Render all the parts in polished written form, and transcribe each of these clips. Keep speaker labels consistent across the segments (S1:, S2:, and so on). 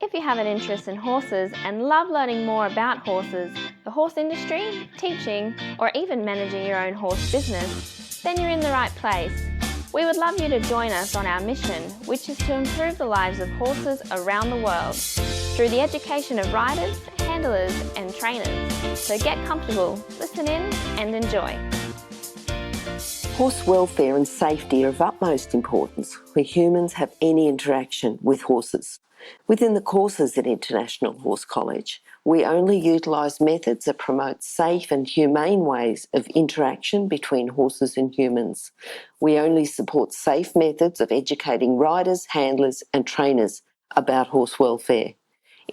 S1: If you have an interest in horses and love learning more about horses, the horse industry, teaching, or even managing your own horse business, then you're in the right place. We would love you to join us on our mission, which is to improve the lives of horses around the world through the education of riders, handlers, and trainers. So get comfortable, listen in, and enjoy.
S2: Horse welfare and safety are of utmost importance where humans have any interaction with horses. Within the courses at International Horse College, we only utilise methods that promote safe and humane ways of interaction between horses and humans. We only support safe methods of educating riders, handlers and trainers about horse welfare.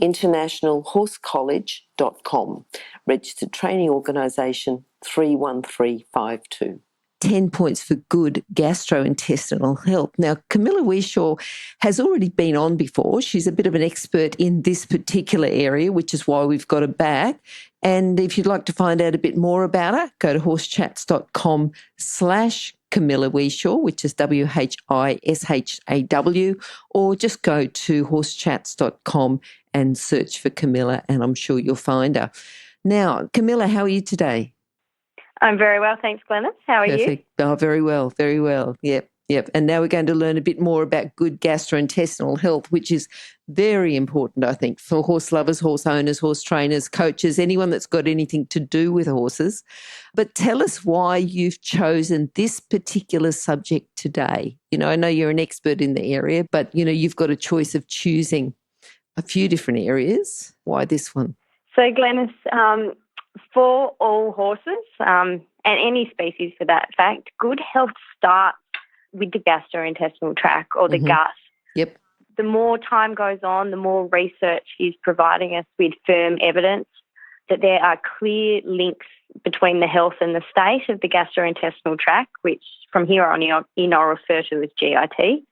S2: internationalhorsecollege.com, registered training organisation 31352.
S3: 10 points for good gastrointestinal health. Now, Camilla Whishaw has already been on before. She's a bit of an expert in this particular area, which is why we've got her back. And if you'd like to find out a bit more about her, go to horsechats.com/Camilla Whishaw, which is WHISHAW, or just go to horsechats.com and search for Camilla, and I'm sure you'll find her. Now, Camilla, how are you today?
S4: I'm very well, thanks, Glenys. How are
S3: Perfect.
S4: you?
S3: Oh, very well, very well. Yep. And now we're going to learn a bit more about good gastrointestinal health, which is very important, I think, for horse lovers, horse owners, horse trainers, coaches, anyone that's got anything to do with horses. But tell us why you've chosen this particular subject today. You know, I know you're an expert in the area, but, you know, you've got a choice of choosing a few different areas. Why this one?
S4: So, Glenys, for all horses, and any species for that fact, good health starts with the gastrointestinal tract or the gut.
S3: Yep.
S4: The more time goes on, the more research is providing us with firm evidence that there are clear links between the health and the state of the gastrointestinal tract, which from here on in I'll refer to as GIT.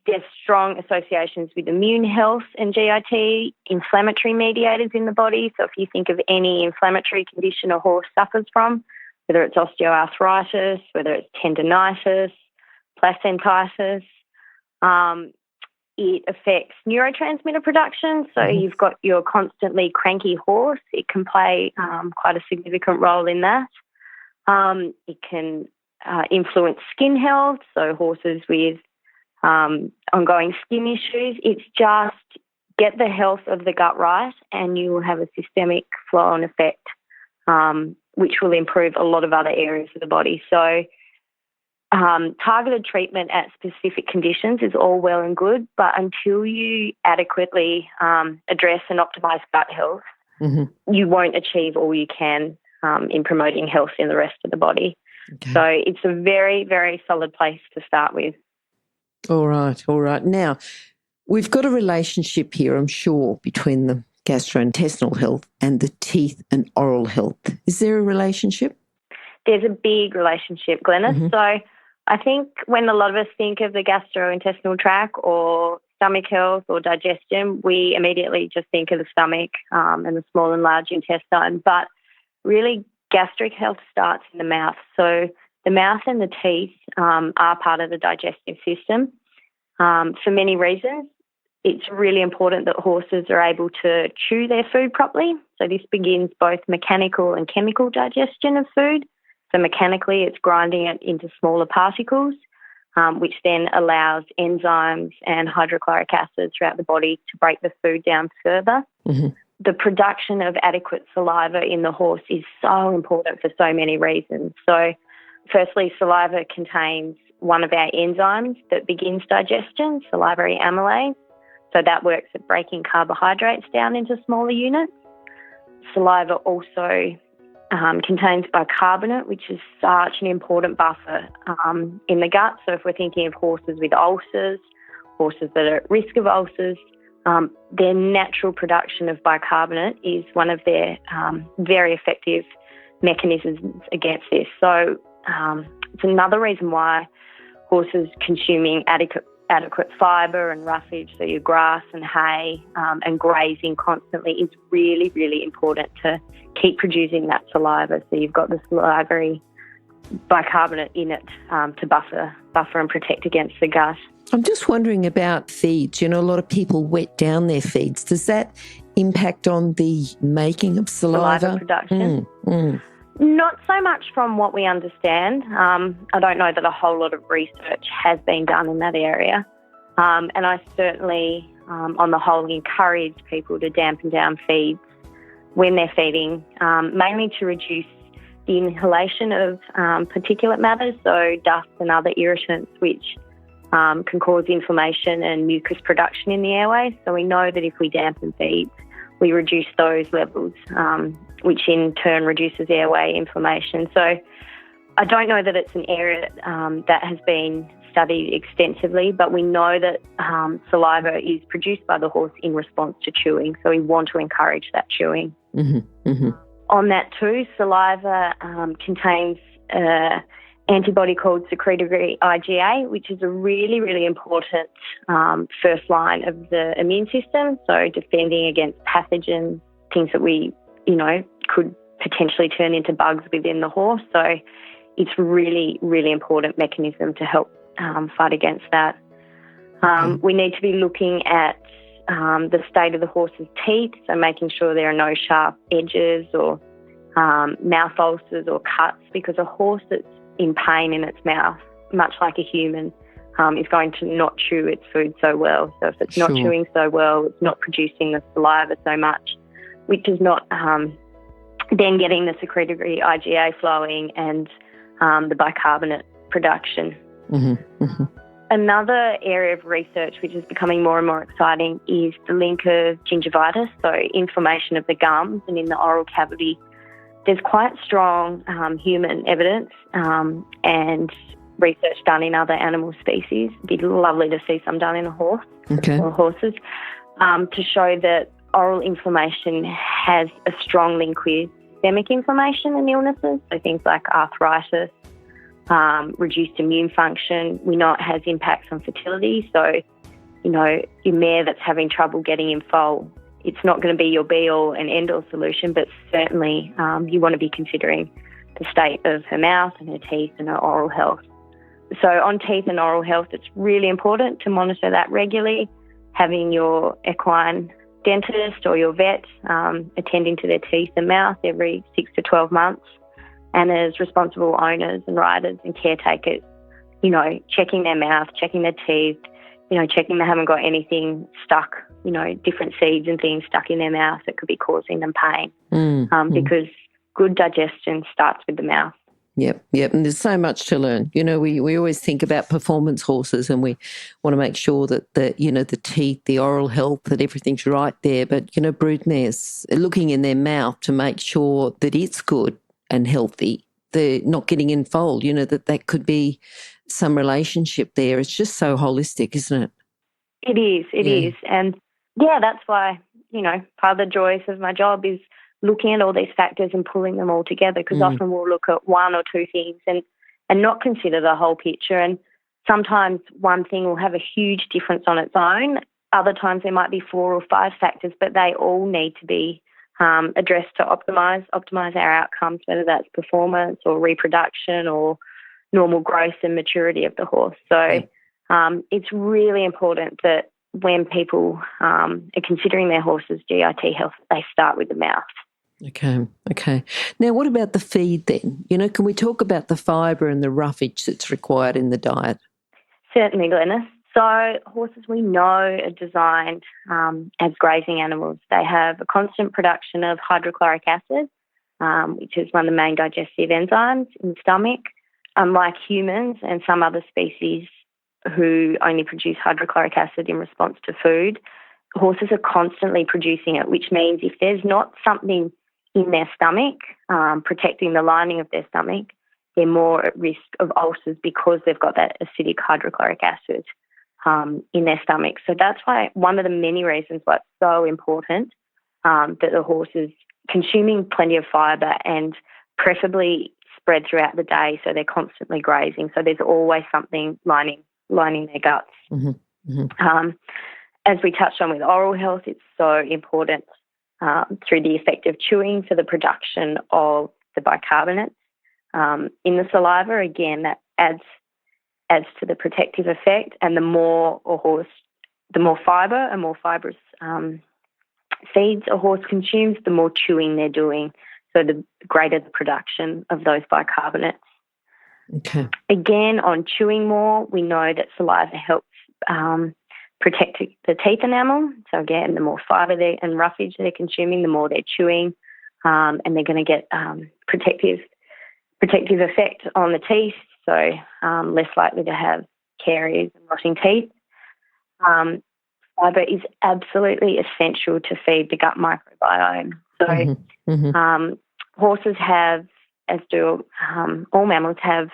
S4: There's strong associations with immune health and GIT, inflammatory mediators in the body. So if you think of any inflammatory condition a horse suffers from, whether it's osteoarthritis, whether it's tendinitis, placentitis, it affects neurotransmitter production. So you've got your constantly cranky horse. It can play quite a significant role in that. It can influence skin health, so horses with ongoing skin issues. It's just get the health of the gut right and you will have a systemic flow-on effect, which will improve a lot of other areas of the body. So targeted treatment at specific conditions is all well and good, but until you adequately address and optimise gut health, you won't achieve all you can in promoting health in the rest of the body. Okay. So it's a very, very solid place to start with.
S3: All right. Now, we've got a relationship here, I'm sure, between the gastrointestinal health and the teeth and oral health. Is there a relationship?
S4: There's a big relationship, Glenys. So I think when a lot of us think of the gastrointestinal tract or stomach health or digestion, we immediately just think of the stomach and the small and large intestine. But really, gastric health starts in the mouth. So the mouth and the teeth are part of the digestive system. For many reasons, it's really important that horses are able to chew their food properly. So this begins both mechanical and chemical digestion of food. So mechanically, it's grinding it into smaller particles, which then allows enzymes and hydrochloric acid throughout the body to break the food down further. The production of adequate saliva in the horse is so important for so many reasons. So firstly, saliva contains one of our enzymes that begins digestion, salivary amylase. So that works at breaking carbohydrates down into smaller units. Saliva also contains bicarbonate, which is such an important buffer in the gut. So if we're thinking of horses with ulcers, horses that are at risk of ulcers, their natural production of bicarbonate is one of their very effective mechanisms against this. So it's another reason why horses consuming adequate fibre and roughage, so your grass and hay and grazing constantly is really, really important to keep producing that saliva. So you've got the salivary bicarbonate in it to buffer and protect against the gut.
S3: I'm just wondering about feeds. A lot of people wet down their feeds. Does that impact on the making of saliva?
S4: Production. Not so much from what we understand. I don't know that a whole lot of research has been done in that area. And I certainly, on the whole, encourage people to dampen down feeds when they're feeding, mainly to reduce the inhalation of particulate matters, so dust and other irritants, which can cause inflammation and mucus production in the airways. So we know that if we dampen feeds, we reduce those levels, which in turn reduces airway inflammation. So I don't know that it's an area that has been studied extensively, but we know that saliva is produced by the horse in response to chewing. So we want to encourage that chewing. On that too, saliva contains antibody called secretory IgA, which is a really, really important first line of the immune system. So defending against pathogens, things that we, could potentially turn into bugs within the horse. So it's really, really important mechanism to help fight against that. We need to be looking at the state of the horse's teeth, so making sure there are no sharp edges or mouth ulcers or cuts, because a horse that's in pain in its mouth, much like a human, is going to not chew its food so well. So if it's not chewing so well, it's not producing the saliva so much, which is not then getting the secretory IgA flowing and the bicarbonate production. Another area of research which is becoming more and more exciting is the link of gingivitis, so inflammation of the gums and in the oral cavity. There's quite strong human evidence and research done in other animal species. It'd be lovely to see some done in a horse or horses to show that oral inflammation has a strong link with systemic inflammation and illnesses, so things like arthritis, reduced immune function. We know it has impacts on fertility. So, your mare that's having trouble getting in foal, it's not going to be your be-all and end-all solution, but certainly you want to be considering the state of her mouth and her teeth and her oral health. So on teeth and oral health, it's really important to monitor that regularly, having your equine dentist or your vet attending to their teeth and mouth every 6 to 12 months. And as responsible owners and riders and caretakers, checking their mouth, checking their teeth, checking they haven't got anything stuck, different seeds and things stuck in their mouth that could be causing them pain. Because good digestion starts with the mouth.
S3: Yep. And there's so much to learn. We always think about performance horses and we want to make sure that the teeth, the oral health, that everything's right there. But, broodmares, looking in their mouth to make sure that it's good and healthy, they're not getting in foal, that could be some relationship there. It's just so holistic, isn't it?
S4: It is. And that's why, part of the joys of my job is looking at all these factors and pulling them all together, because often we'll look at one or two things and not consider the whole picture. And sometimes one thing will have a huge difference on its own. Other times there might be 4 or 5 factors, but they all need to be addressed to optimise our outcomes, whether that's performance or reproduction or normal growth and maturity of the horse. So it's really important that when people are considering their horse's GIT health, they start with the mouth.
S3: Okay. Now, what about the feed then? Can we talk about the fibre and the roughage that's required in the diet?
S4: Certainly, Glenys. So horses we know are designed as grazing animals. They have a constant production of hydrochloric acid, which is one of the main digestive enzymes in the stomach. Unlike humans and some other species who only produce hydrochloric acid in response to food, horses are constantly producing it, which means if there's not something in their stomach protecting the lining of their stomach, they're more at risk of ulcers because they've got that acidic hydrochloric acid in their stomach. So that's why one of the many reasons why it's so important that the horse is consuming plenty of fibre and preferably spread throughout the day, so they're constantly grazing. So there's always something lining their guts. As we touched on with oral health, it's so important through the effect of chewing for the production of the bicarbonate. in the saliva. Again, that adds to the protective effect. And the more fibre and more fibrous feeds a horse consumes, the more chewing they're doing. So the greater the production of those bicarbonates.
S3: Okay.
S4: Again, on chewing more, we know that saliva helps protect the teeth enamel. So again, the more fibre and roughage they're consuming, the more they're chewing, and they're going to get protective effect on the teeth. So less likely to have caries and rotting teeth. Fibre is absolutely essential to feed the gut microbiome. So horses have, as do all mammals, have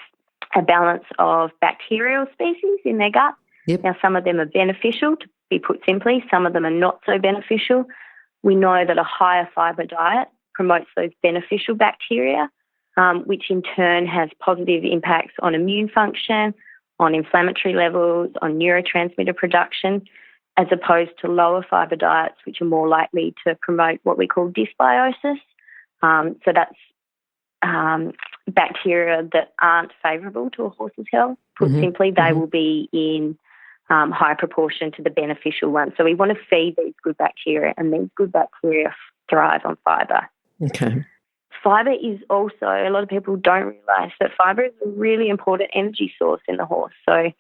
S4: a balance of bacterial species in their gut.
S3: Yep.
S4: Now, some of them are beneficial, to be put simply. Some of them are not so beneficial. We know that a higher fibre diet promotes those beneficial bacteria, which in turn has positive impacts on immune function, on inflammatory levels, on neurotransmitter production, as opposed to lower fibre diets, which are more likely to promote what we call dysbiosis. So that's bacteria that aren't favourable to a horse's health. Put simply, they will be in high proportion to the beneficial ones. So we want to feed these good bacteria, and these good bacteria thrive on fibre.
S3: Okay.
S4: Fibre is also, a lot of people don't realise that fibre is a really important energy source in the horse. So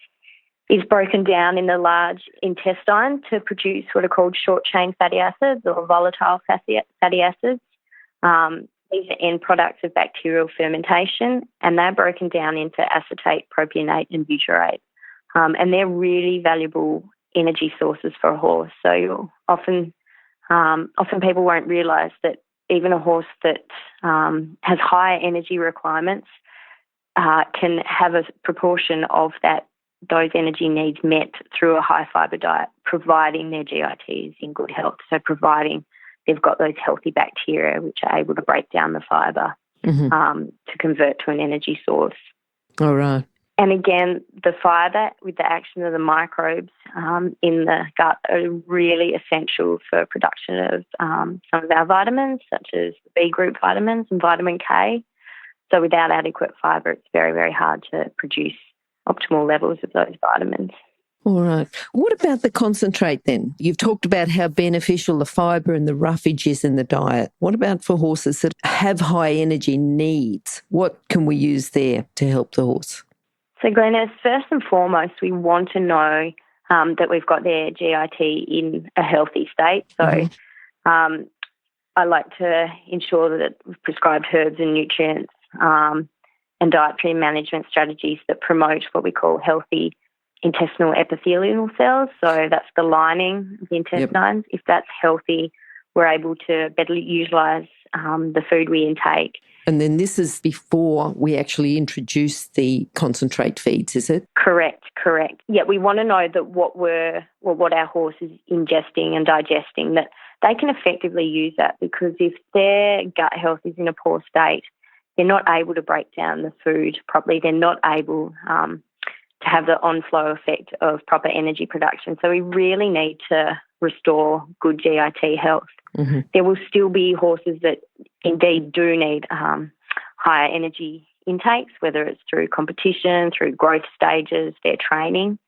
S4: it's broken down in the large intestine to produce what are called short-chain fatty acids or volatile fatty acids. These are end products of bacterial fermentation, and they're broken down into acetate, propionate, and butyrate. And they're really valuable energy sources for a horse. So often people won't realise that even a horse that has higher energy requirements can have a proportion of those energy needs met through a high fibre diet, providing their GIT is in good health. So providing they've got those healthy bacteria which are able to break down the fibre to convert to an energy source. All right. And again, the fibre with the action of the microbes in the gut are really essential for production of some of our vitamins, such as the B group vitamins and vitamin K. So without adequate fibre, it's very, very hard to produce optimal levels of those vitamins.
S3: All right. What about the concentrate then? You've talked about how beneficial the fibre and the roughage is in the diet. What about for horses that have high energy needs? What can we use there to help the horse?
S4: So, Glenys, first and foremost, we want to know that we've got their GIT in a healthy state. So I like to ensure that we've prescribed herbs and nutrients and dietary management strategies that promote what we call healthy intestinal epithelial cells. So that's the lining of the intestines. If that's healthy, we're able to better utilise the food we intake.
S3: And then this is before we actually introduce the concentrate feeds, is it?
S4: Correct. Yeah, we want to know that what our horse is ingesting and digesting, that they can effectively use that, because if their gut health is in a poor state, they're not able to break down the food properly. They're not able to have the on-flow effect of proper energy production. So we really need to restore good GIT health. There will still be horses that indeed do need higher energy intakes, whether it's through competition, through growth stages, their training.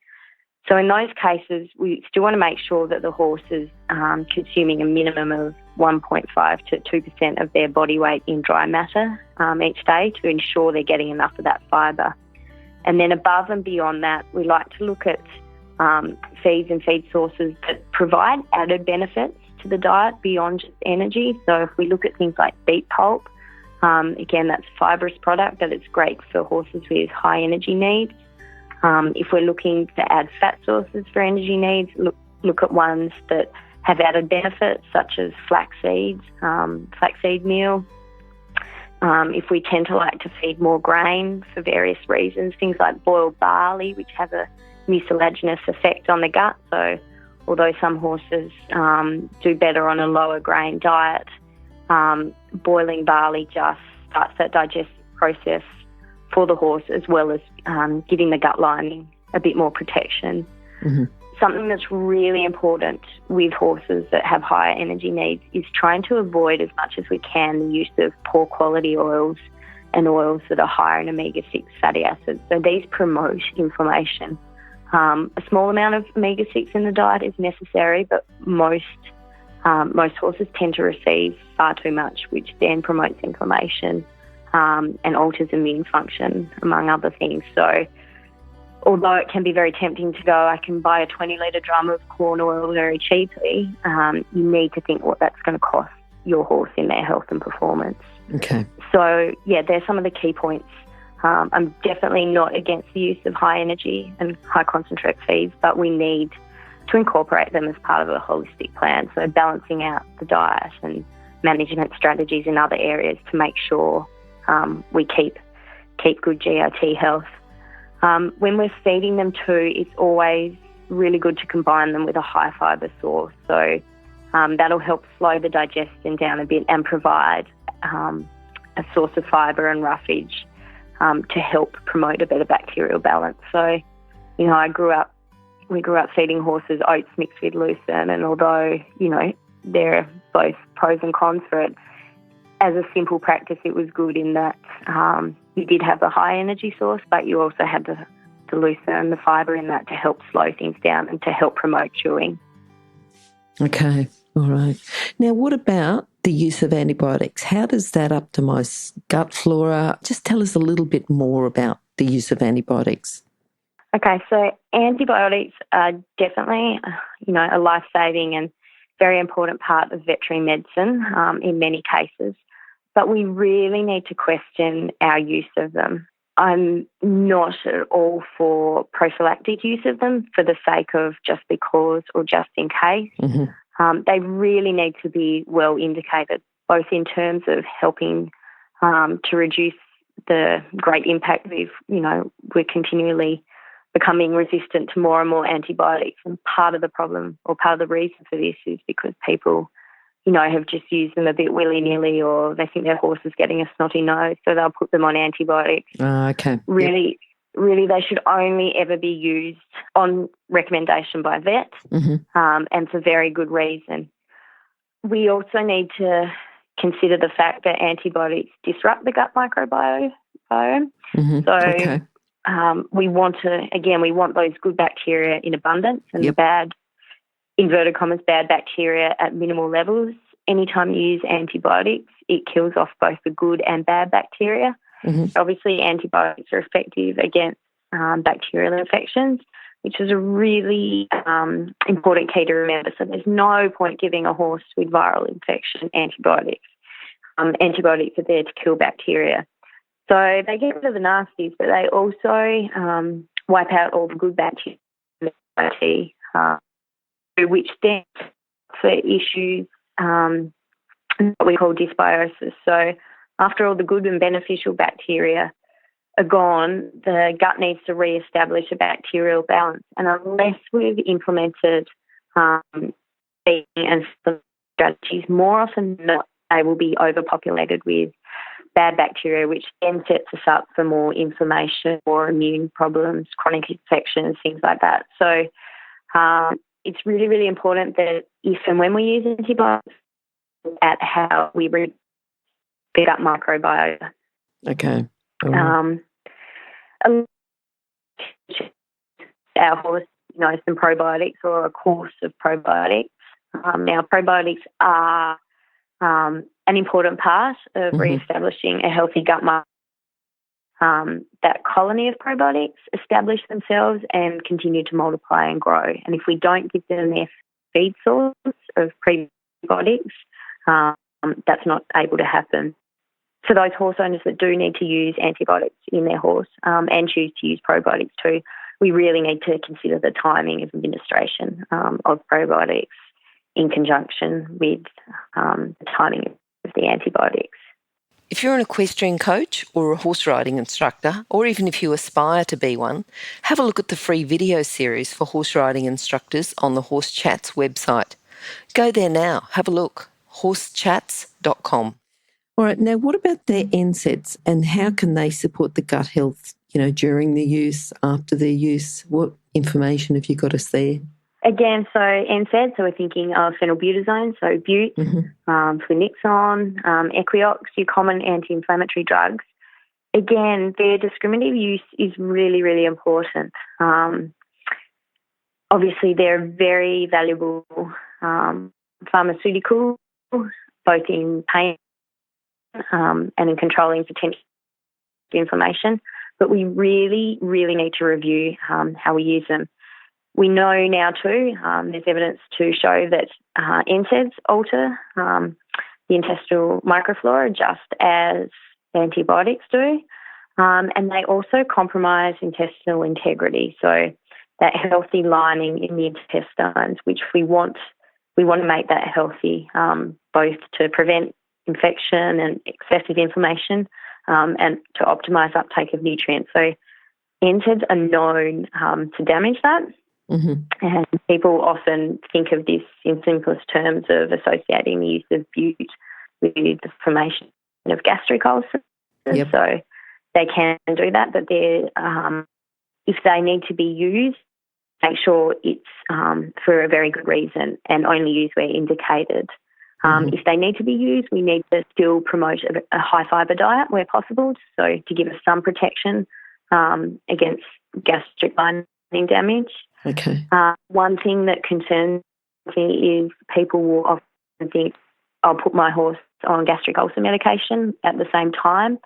S4: So in those cases, we still want to make sure that the horse is consuming a minimum of 1.5 to 2% of their body weight in dry matter each day to ensure they're getting enough of that fibre. And then above and beyond that, we like to look at feeds and feed sources that provide added benefits to the diet beyond just energy. So if we look at things like beet pulp, again, that's a fibrous product, but it's great for horses with high energy needs. If we're looking to add fat sources for energy needs, look at ones that have added benefits, such as flaxseed meal. If we tend to like to feed more grain for various reasons, things like boiled barley, which have a mucilaginous effect on the gut. So although some horses do better on a lower grain diet, boiling barley just starts that digestive process for the horse, as well as giving the gut lining a bit more protection. Something that's really important with horses that have higher energy needs is trying to avoid as much as we can the use of poor quality oils and oils that are higher in omega-6 fatty acids. So these promote inflammation. A small amount of omega-6 in the diet is necessary, but most horses tend to receive far too much, which then promotes inflammation and alters immune function, among other things. So although it can be very tempting to go, I can buy a 20-litre drum of corn oil very cheaply, you need to think what that's going to cost your horse in their health and performance.
S3: Okay.
S4: So, yeah, there's some of the key points. I'm definitely not against the use of high energy and high concentrate feeds, but we need to incorporate them as part of a holistic plan. So balancing out the diet and management strategies in other areas to make sure we keep good GRT health. When we're feeding them too, it's always really good to combine them with a high fibre source. So that'll help slow the digestion down a bit and provide a source of fibre and roughage to help promote a better bacterial balance. So, you know, we grew up feeding horses oats mixed with lucerne, and although, you know, there are both pros and cons for it, as a simple practice, it was good in that you did have the high energy source, but you also had the lucerne, the fibre in that to help slow things down and to help promote chewing.
S3: Okay, all right. Now, what about the use of antibiotics? How does that optimise gut flora? Just tell us a little bit more about the use of antibiotics.
S4: Okay, so antibiotics are definitely, you know, a life-saving and very important part of veterinary medicine in many cases, but we really need to question our use of them. I'm not at all for prophylactic use of them for the sake of just because or just in case. Mm-hmm. They really need to be well indicated, both in terms of helping to reduce the great impact we're continually becoming resistant to more and more antibiotics. And part of the problem or part of the reason for this is because people, you know, have just used them a bit willy-nilly, or they think their horse is getting a snotty nose, so they'll put them on antibiotics.
S3: Okay.
S4: Really, they should only ever be used on recommendation by vet, mm-hmm. And for very good reason. We also need to consider the fact that antibiotics disrupt the gut microbiome. Mm-hmm. So okay. We want those good bacteria in abundance and the bad, inverted commas, bad bacteria at minimal levels. Anytime you use antibiotics, it kills off both the good and bad bacteria. Mm-hmm. Obviously, antibiotics are effective against bacterial infections, which is a really important key to remember. So there's no point giving a horse with viral infection antibiotics. Antibiotics are there to kill bacteria. So they get rid of the nasties, but they also wipe out all the good bacteria, which then for issues what we call dysbiosis. So after all the good and beneficial bacteria are gone, the gut needs to re-establish a bacterial balance. And unless we've implemented feeding and strategies, more often than not, they will be overpopulated with bad bacteria, which then sets us up for more inflammation or immune problems, chronic infections, things like that. So it's really, really important that if and when we use antibiotics, at how we read the gut microbiota.
S3: Okay.
S4: Our horse knows some probiotics or a course of probiotics. Now, probiotics are an important part of re-establishing a healthy gut microbiome. That colony of probiotics establish themselves and continue to multiply and grow. And if we don't give them their feed source of prebiotics, that's not able to happen. For those horse owners that do need to use antibiotics in their horse and choose to use probiotics too, we really need to consider the timing of administration of probiotics in conjunction with the timing of the antibiotics.
S5: If you're an equestrian coach or a horse riding instructor, or even if you aspire to be one, have a look at the free video series for horse riding instructors on the Horse Chats website. Go there now, have a look, horsechats.com.
S3: All right, now what about their NSAIDs and how can they support the gut health, during the use, after their use? What information have you got us there?
S4: Again, so NSAIDs, so we're thinking of phenylbutazone, so bute, flunixon, Equiox, your common anti-inflammatory drugs. again, their discriminative use is really, really important. Obviously, they're very valuable pharmaceutical, both in pain and in controlling potential inflammation, but we really, really need to review how we use them. We know now too, there's evidence to show that NSAIDs alter the intestinal microflora just as antibiotics do, and they also compromise intestinal integrity. So that healthy lining in the intestines, which we want to make that healthy, both to prevent infection and excessive inflammation, and to optimise uptake of nutrients. So NSAIDs are known to damage that. Mm-hmm. And people often think of this in simplest terms of associating the use of bute with the formation of gastric ulcers. Yep. So they can do that, but if they need to be used, make sure it's for a very good reason and only use where indicated. If they need to be used, we need to still promote a high fibre diet where possible, so to give us some protection against gastric lining damage.
S2: Okay.
S4: One thing that concerns me is people will often think, I'll put my horse on gastric ulcer medication at the same time.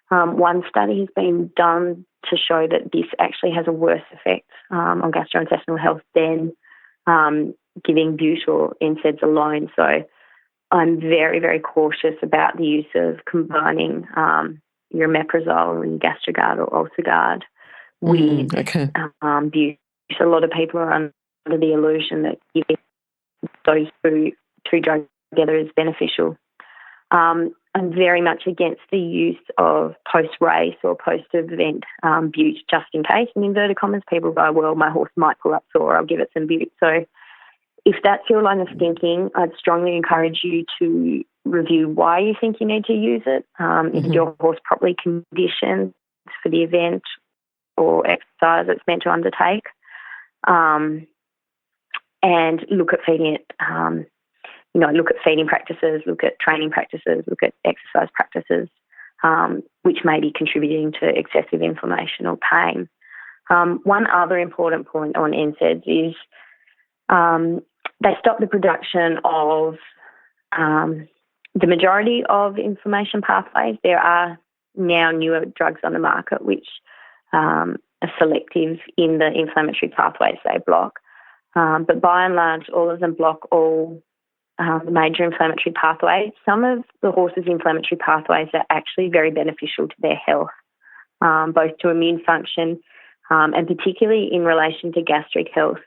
S4: One study has been done to show that this actually has a worse effect on gastrointestinal health than giving bute or NSAIDs alone. So I'm very, very cautious about the use of combining your omeprazole and Gastrogard or UlcerGard with bute. A lot of people are under the illusion that giving those two drugs together is beneficial. I'm very much against the use of post-race or post-event bute just in case. In inverted commas, people go, well, my horse might pull up sore, I'll give it some bute. So if that's your line of thinking, I'd strongly encourage you to review why you think you need to use it. Is your horse properly conditioned for the event or exercise it's meant to undertake? And look at feeding it, look at feeding practices, look at training practices, look at exercise practices, which may be contributing to excessive inflammation or pain. One other important point on NSAIDs is they stop the production of the majority of inflammation pathways. There are now newer drugs on the market which are selective in the inflammatory pathways they block. But by and large, all of them block all the major inflammatory pathways. Some of the horses' inflammatory pathways are actually very beneficial to their health, both to immune function and particularly in relation to gastric health.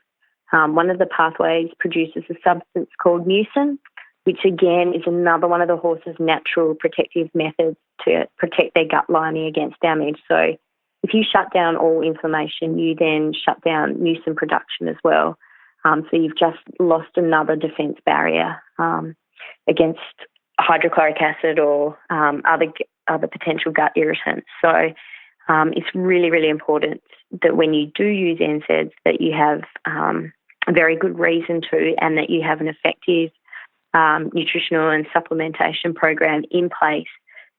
S4: One of the pathways produces a substance called mucin, which again is another one of the horse's natural protective methods to protect their gut lining against damage. So if you shut down all inflammation, you then shut down mucin production as well. So you've just lost another defence barrier against hydrochloric acid or other potential gut irritants. So it's really, really important that when you do use NSAIDs that you have a very good reason to, and that you have an effective nutritional and supplementation program in place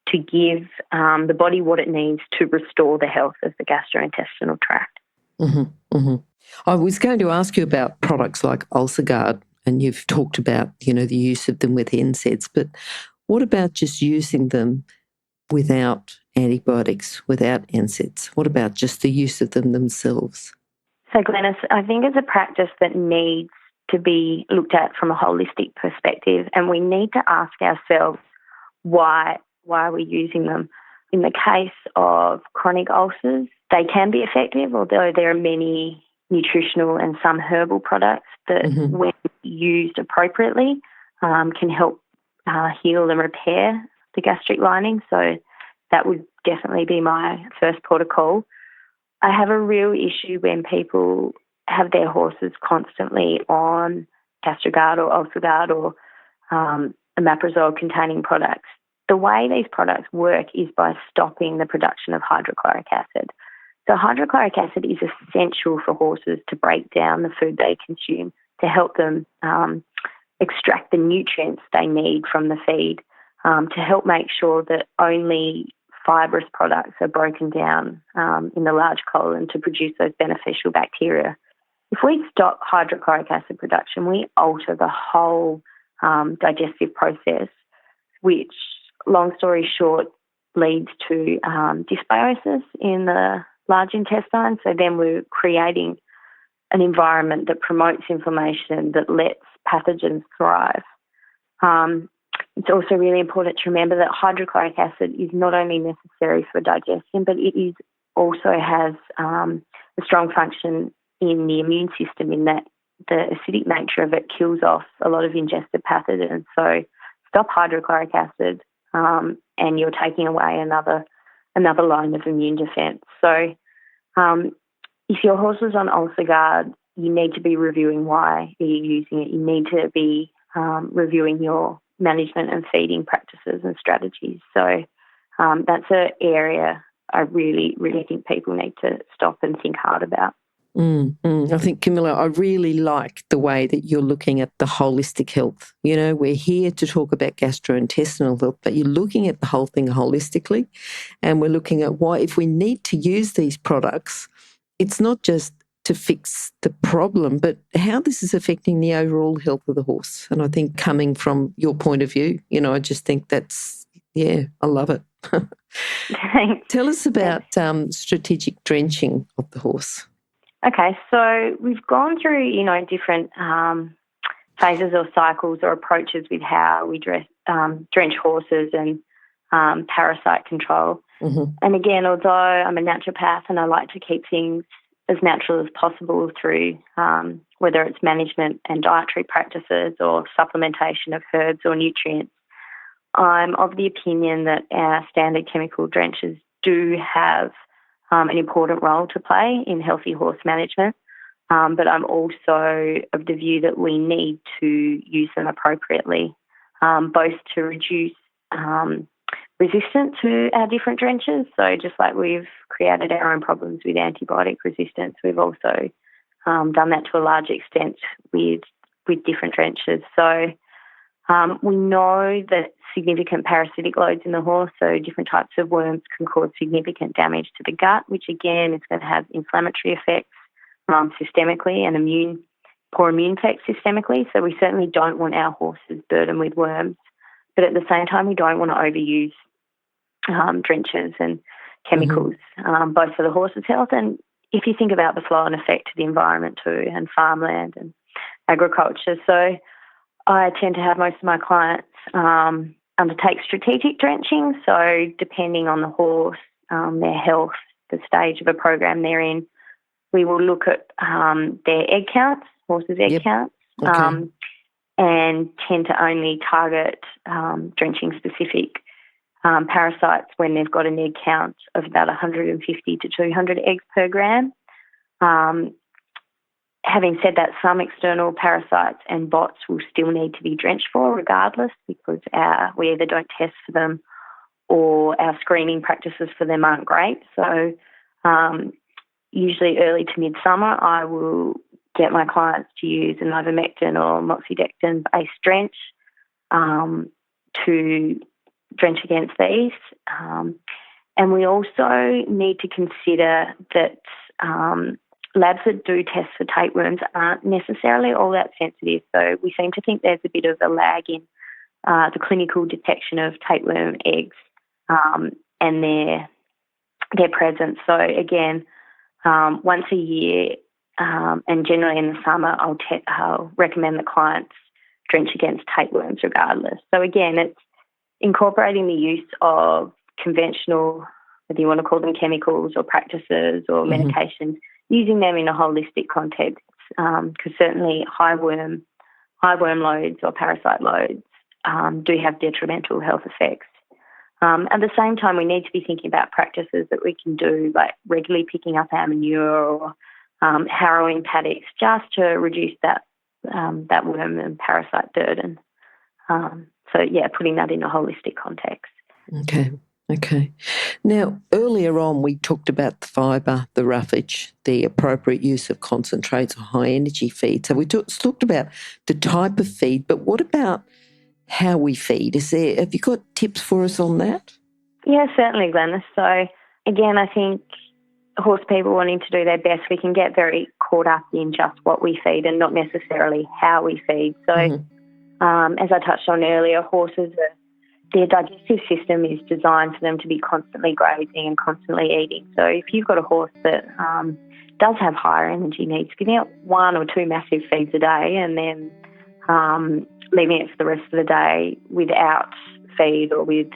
S4: to give the body what it needs to restore the health of the gastrointestinal tract.
S3: Mm-hmm, mm-hmm. I was going to ask you about products like UlcerGard, and you've talked about, the use of them with NSAIDs, but what about just using them without antibiotics, without NSAIDs? What about just the use of them themselves?
S4: So, Glenys, I think it's a practice that needs to be looked at from a holistic perspective, and we need to ask ourselves why we're using them. In the case of chronic ulcers, they can be effective, although there are many nutritional and some herbal products that, when used appropriately, can help heal and repair the gastric lining. So that would definitely be my first port of call. I have a real issue when people have their horses constantly on Gastrogard or UlcerGard or omeprazole-containing products. The way these products work is by stopping the production of hydrochloric acid. So hydrochloric acid is essential for horses to break down the food they consume, to help them extract the nutrients they need from the feed, to help make sure that only fibrous products are broken down in the large colon to produce those beneficial bacteria. If we stop hydrochloric acid production, we alter the whole digestive process, which, long story short, leads to dysbiosis in the large intestine. So then we're creating an environment that promotes inflammation, that lets pathogens thrive. It's also really important to remember that hydrochloric acid is not only necessary for digestion, but it also has a strong function in the immune system, in that the acidic nature of it kills off a lot of ingested pathogens. So stop hydrochloric acid and you're taking away another line of immune defence. So if your horse is on ulcer guard, you need to be reviewing why you're using it. You need to be reviewing your management and feeding practices and strategies. So that's an area I really, really think people need to stop and think hard about.
S3: I think, Camilla, I really like the way that you're looking at the holistic health. You know, we're here to talk about gastrointestinal health, but you're looking at the whole thing holistically, and we're looking at why, if we need to use these products, it's not just to fix the problem, but how this is affecting the overall health of the horse. And I think, coming from your point of view, you know, I just think that's, I love it.
S4: Thanks.
S3: Tell us about strategic drenching of the horse.
S4: Okay, so we've gone through, different phases or cycles or approaches with how we drench horses and parasite control.
S3: Mm-hmm.
S4: And again, although I'm a naturopath and I like to keep things as natural as possible through whether it's management and dietary practices or supplementation of herbs or nutrients, I'm of the opinion that our standard chemical drenches do have an important role to play in healthy horse management, but I'm also of the view that we need to use them appropriately, both to reduce resistance to our different drenches. So just like we've created our own problems with antibiotic resistance, we've also done that to a large extent with different drenches. So we know that significant parasitic loads in the horse, so different types of worms, can cause significant damage to the gut, which again is going to have inflammatory effects systemically and poor immune effects systemically. So we certainly don't want our horses burdened with worms, but at the same time we don't want to overuse drenches and chemicals, both for the horse's health and, if you think about the flow and effect to the environment too, and farmland and agriculture. So I tend to have most of my clients undertake strategic drenching. So depending on the horse, their health, the stage of a program they're in, we will look at their egg counts, horses' egg counts, and tend to only target drenching specific parasites when they've got an egg count of about 150 to 200 eggs per gram. Having said that, some external parasites and bots will still need to be drenched for regardless, because we either don't test for them or our screening practices for them aren't great. So usually early to midsummer, I will get my clients to use an ivermectin or moxidectin-based drench to drench against these. And we also need to consider that labs that do test for tapeworms aren't necessarily all that sensitive. So we seem to think there's a bit of a lag in the clinical detection of tapeworm eggs and their presence. So again, once a year and generally in the summer, I'll recommend the clients drench against tapeworms regardless. So again, it's incorporating the use of conventional, whether you want to call them chemicals or practices or medications, using them in a holistic context, because certainly high worm loads or parasite loads do have detrimental health effects. At the same time, we need to be thinking about practices that we can do, like regularly picking up our manure or harrowing paddocks, just to reduce that worm and parasite burden. Putting that in a holistic context.
S3: Okay. Now, earlier on, we talked about the fibre, the roughage, the appropriate use of concentrates or high-energy feed. So we talked about the type of feed, but what about how we feed? Have you got tips for us on that?
S4: Yeah, certainly, Glennis. So again, I think horse people wanting to do their best, we can get very caught up in just what we feed and not necessarily how we feed. So as I touched on earlier, horses, their digestive system is designed for them to be constantly grazing and constantly eating. So if you've got a horse that does have higher energy needs, giving it 1 or 2 massive feeds a day and then leaving it for the rest of the day without feed or with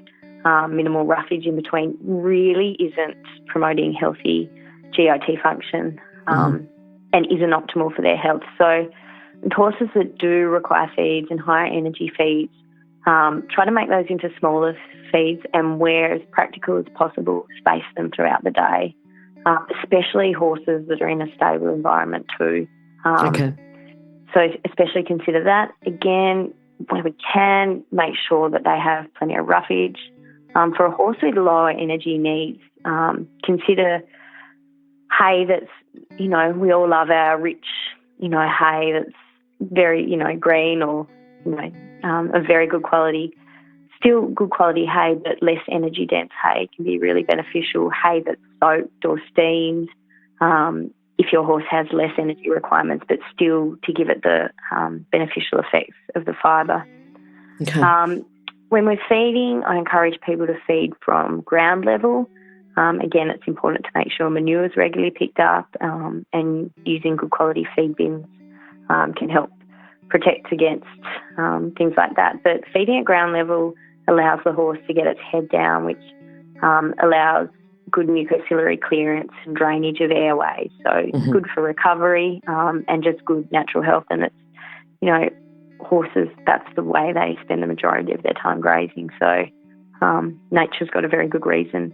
S4: minimal roughage in between really isn't promoting healthy GIT function and isn't optimal for their health. So with horses that do require feeds and higher energy feeds, try to make those into smaller feeds and where as practical as possible, space them throughout the day, especially horses that are in a stable environment too. So especially consider that. Again, when we can, make sure that they have plenty of roughage. For a horse with lower energy needs, consider hay that's, we all love our rich, hay that's very, green or, of very good quality. Still good quality hay, but less energy dense hay can be really beneficial. Hay that's soaked or steamed, if your horse has less energy requirements, but still to give it the beneficial effects of the fibre. When we're feeding, I encourage people to feed from ground level. Again, it's important to make sure manure is regularly picked up and using good quality feed bins can help protect against things like that. But feeding at ground level allows the horse to get its head down, which allows good mucociliary clearance and drainage of airways. So it's good for recovery and just good natural health. And it's, horses, that's the way they spend the majority of their time grazing. So nature's got a very good reason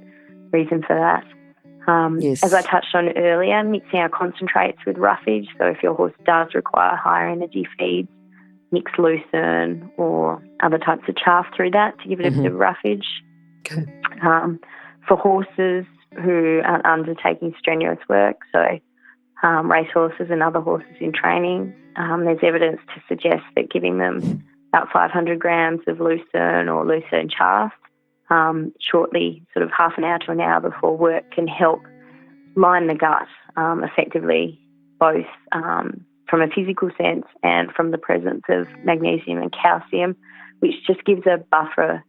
S4: for that. As I touched on earlier, mixing our concentrates with roughage. So if your horse does require higher energy feeds, mix lucerne or other types of chaff through that to give it a bit of roughage. For horses who are undertaking strenuous work, so racehorses and other horses in training, there's evidence to suggest that giving them about 500 grams of lucerne or lucerne chaff shortly, sort of half an hour to an hour before work, can help line the gut effectively, both from a physical sense and from the presence of magnesium and calcium, which just gives a buffer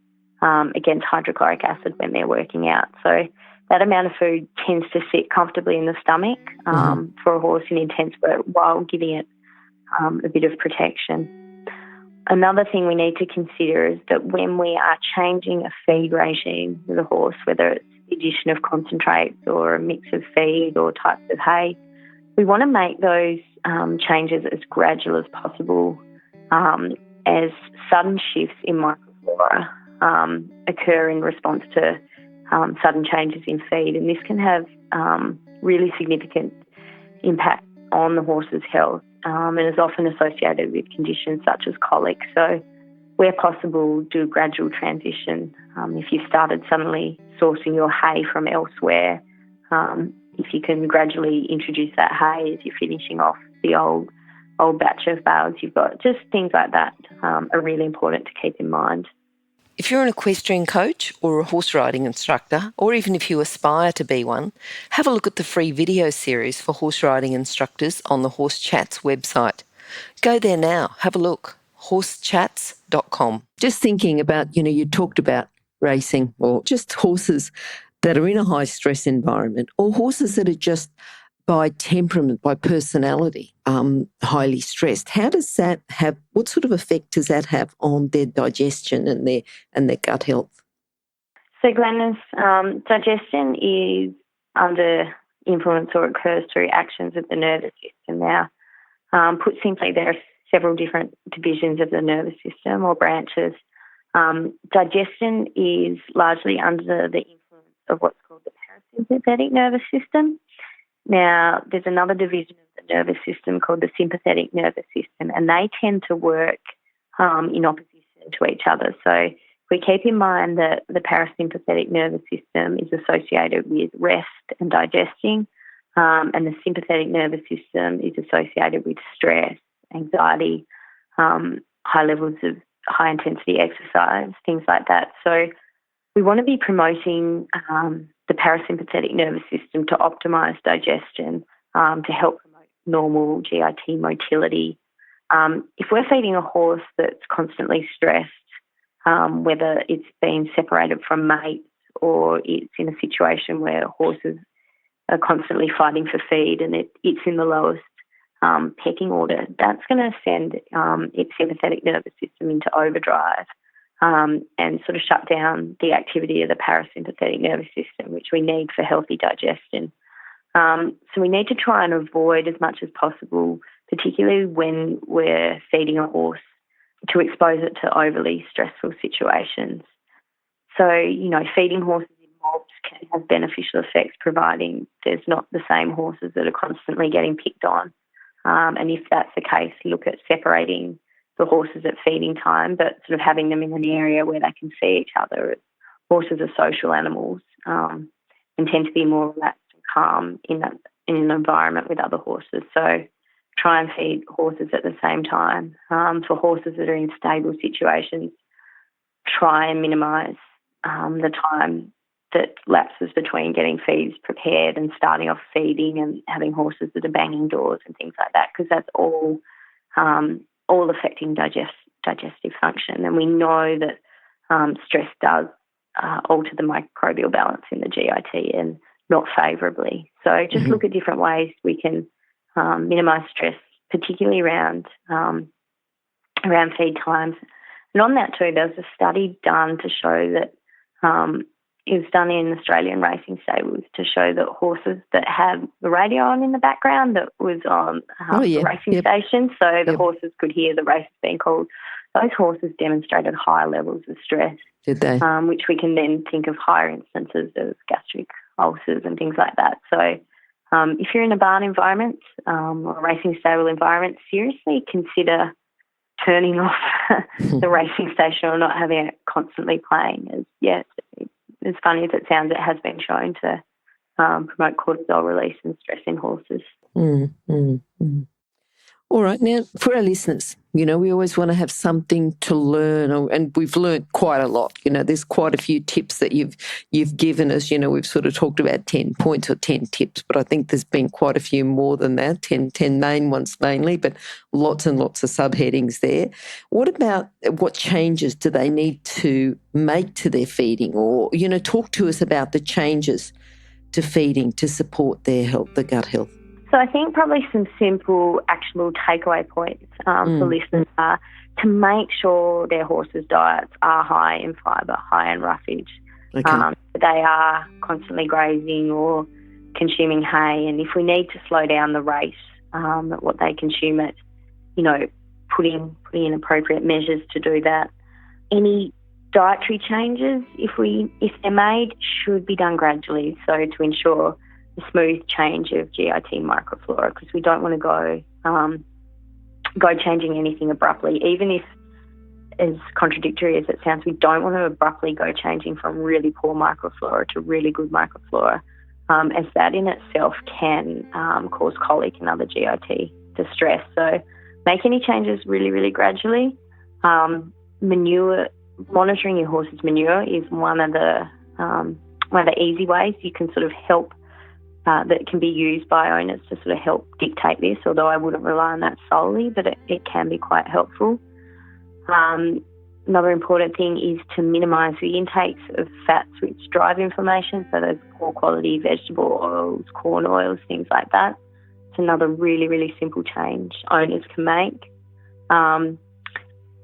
S4: against hydrochloric acid when they're working out. So that amount of food tends to sit comfortably in the stomach for a horse in intense work while giving it a bit of protection. Another thing we need to consider is that when we are changing a feed regime with a horse, whether it's the addition of concentrates or a mix of feed or types of hay, we want to make those changes as gradual as possible, as sudden shifts in microflora occur in response to sudden changes in feed, and this can have really significant impact on the horse's health and is often associated with conditions such as colic. So where possible, do a gradual transition. If you've started suddenly sourcing your hay from elsewhere, if you can gradually introduce that hay as you're finishing off the old batch of bales you've got, just things like that are really important to keep in mind.
S5: If you're an equestrian coach or a horse riding instructor, or even if you aspire to be one, have a look at the free video series for horse riding instructors on the Horse Chats website. Go there now, have a look, horsechats.com.
S3: Just thinking about, you talked about racing or just horses that are in a high stress environment or horses that are just by temperament, by personality, highly stressed. How does that have, what sort of effect does that have on their digestion and their gut health?
S4: So Glennis, digestion is under influence or occurs through actions of the nervous system. Now, put simply, there are several different divisions of the nervous system or branches. Digestion is largely under the influence of what's called the parasympathetic nervous system. Now, there's another division of the nervous system called the sympathetic nervous system, and they tend to work in opposition to each other. So we keep in mind that the parasympathetic nervous system is associated with rest and digesting, and the sympathetic nervous system is associated with stress, anxiety, high levels of high-intensity exercise, things like that. So we want to be promoting the parasympathetic nervous system to optimise digestion, to help promote normal GIT motility. If we're feeding a horse that's constantly stressed, whether it's been separated from mates or it's in a situation where horses are constantly fighting for feed and it's in the lowest pecking order, that's going to send its sympathetic nervous system into overdrive and sort of shut down the activity of the parasympathetic nervous system, which we need for healthy digestion. So we need to try and avoid as much as possible, particularly when we're feeding a horse, to expose it to overly stressful situations. So, feeding horses in mobs can have beneficial effects, providing there's not the same horses that are constantly getting picked on. And if that's the case, look at separating the horses at feeding time, but sort of having them in an area where they can see each other. Horses are social animals and tend to be more relaxed and calm in an environment with other horses. So try and feed horses at the same time. For horses that are in stable situations, try and minimise the time that lapses between getting feeds prepared and starting off feeding and having horses that are banging doors and things like that, because that's all affecting digestive function. And we know that stress does alter the microbial balance in the GIT and not favourably. So just look at different ways we can minimise stress, particularly around feed times. And on that too, there was a study done to show that it was done in Australian racing stables to show that horses that had the radio on in the background that was on the racing station, so the horses could hear the races being called, those horses demonstrated higher levels of stress.
S3: Did they?
S4: Which we can then think of higher instances of gastric ulcers and things like that. So if you're in a barn environment or a racing stable environment, seriously consider turning off the racing station or not having it constantly playing. As funny as it sounds, it has been shown to promote cortisol release and stress in horses.
S3: All right. Now, for our listeners, we always want to have something to learn, and we've learned quite a lot. There's quite a few tips that you've given us. We've sort of talked about 10 points or 10 tips, but I think there's been quite a few more than that, 10 main ones mainly, but lots and lots of subheadings there. What about what changes do they need to make to their feeding, or, talk to us about the changes to feeding to support their health, the gut health?
S4: So I think probably some simple, actionable takeaway points for listeners are to make sure their horses' diets are high in fibre, high in roughage.
S3: Okay.
S4: They are constantly grazing or consuming hay, and if we need to slow down the rate at what they consume it, putting in appropriate measures to do that. Any dietary changes, if they're made, should be done gradually, so to ensure a smooth change of GIT microflora, because we don't want to go changing anything abruptly, even if, as contradictory as it sounds, we don't want to abruptly go changing from really poor microflora to really good microflora, as that in itself can cause colic and other GIT distress. So make any changes really, really gradually. Manure, monitoring your horse's manure is one of the easy ways you can sort of help, that can be used by owners to sort of help dictate this, although I wouldn't rely on that solely, but it can be quite helpful. Another important thing is to minimise the intakes of fats which drive inflammation, so those poor quality vegetable oils, corn oils, things like that. It's another really, really simple change owners can make.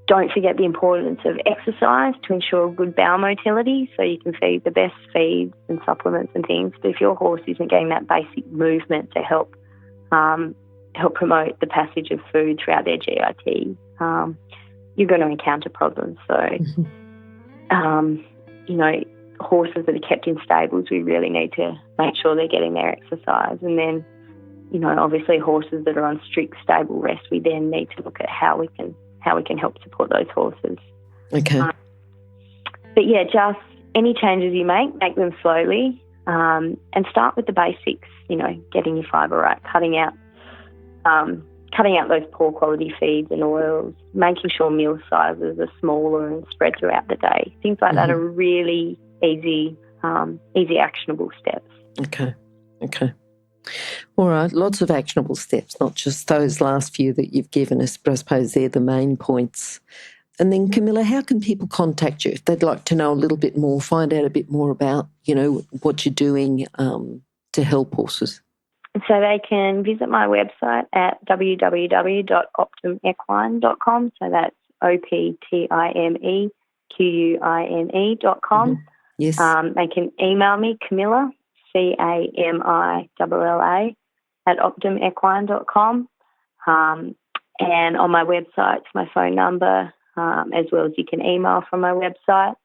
S4: Don't forget the importance of exercise to ensure good bowel motility, so you can feed the best feeds and supplements and things. But if your horse isn't getting that basic movement to help promote the passage of food throughout their GIT, you're going to encounter problems. So, horses that are kept in stables, we really need to make sure they're getting their exercise. And then, obviously horses that are on strict stable rest, we then need to look at how we can help support those horses.
S3: Okay.
S4: But yeah, just any changes you make them slowly, and start with the basics, getting your fibre right, cutting out those poor quality feeds and oils, making sure meal sizes are smaller and spread throughout the day. Things like that are really easy actionable steps.
S3: Okay. All right, lots of actionable steps, not just those last few that you've given us, but I suppose they're the main points. And then, Camilla, how can people contact you if they'd like to know a little bit more, find out a bit more about, what you're doing to help horses?
S4: So they can visit my website at www.optimequine.com. So that's 𝐕𝐢𝐝𝐷𝐢𝐼NE.com.
S3: Mm-hmm. Yes.
S4: They can email me, Camilla, CAMILLA, at optimequine.com. And on my website, it's my phone number, as well as you can email from my website.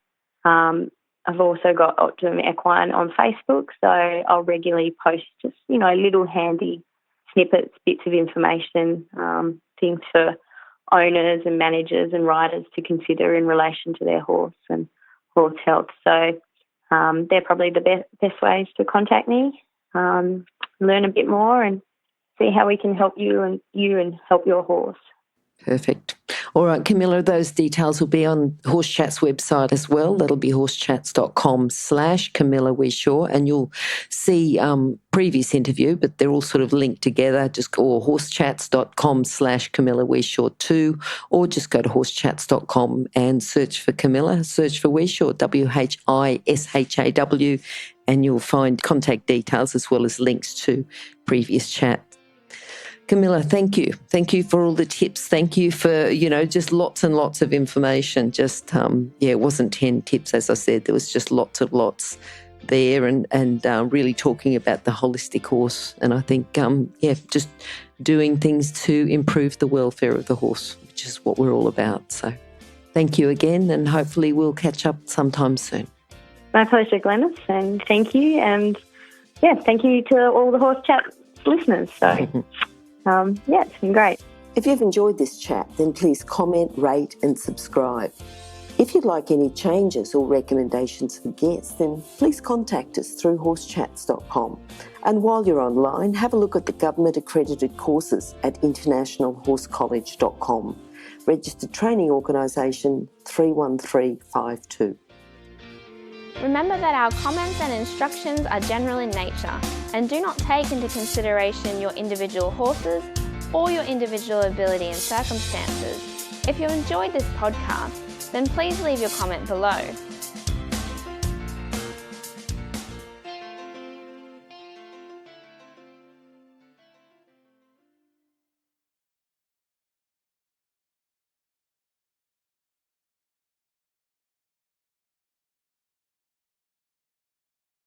S4: I've also got Optim Equine on Facebook, so I'll regularly post just, little handy snippets, bits of information, things for owners and managers and riders to consider in relation to their horse and horse health. So they're probably the best ways to contact me, learn a bit more and see how we can help you and help your horse.
S3: Perfect. All right, Camilla, those details will be on Horse Chat's website as well. That'll be horsechats.com/Camilla Whishaw, and you'll see previous interview, but they're all sort of linked together. Just go horsechats.com/Camilla Whishaw 2, or just go to horsechats.com and search for Camilla, search for Whishaw, WHISHAW, and you'll find contact details as well as links to previous chat. Camilla, thank you. Thank you for all the tips. Thank you for, just lots and lots of information. Just, it wasn't 10 tips, as I said. There was just lots there and really talking about the holistic horse. And I think, just doing things to improve the welfare of the horse, which is what we're all about. So thank you again, and hopefully we'll catch up sometime soon.
S4: My pleasure, Glenys, and thank you. And, thank you to all the Horse Chat listeners. So... it's been great.
S2: If you've enjoyed this chat, then please comment, rate and subscribe. If you'd like any changes or recommendations for guests, then please contact us through horsechats.com. And while you're online, have a look at the government-accredited courses at internationalhorsecollege.com. Registered Training Organisation 31352.
S1: Remember that our comments and instructions are general in nature and do not take into consideration your individual horses or your individual ability and circumstances. If you enjoyed this podcast, then please leave your comment below.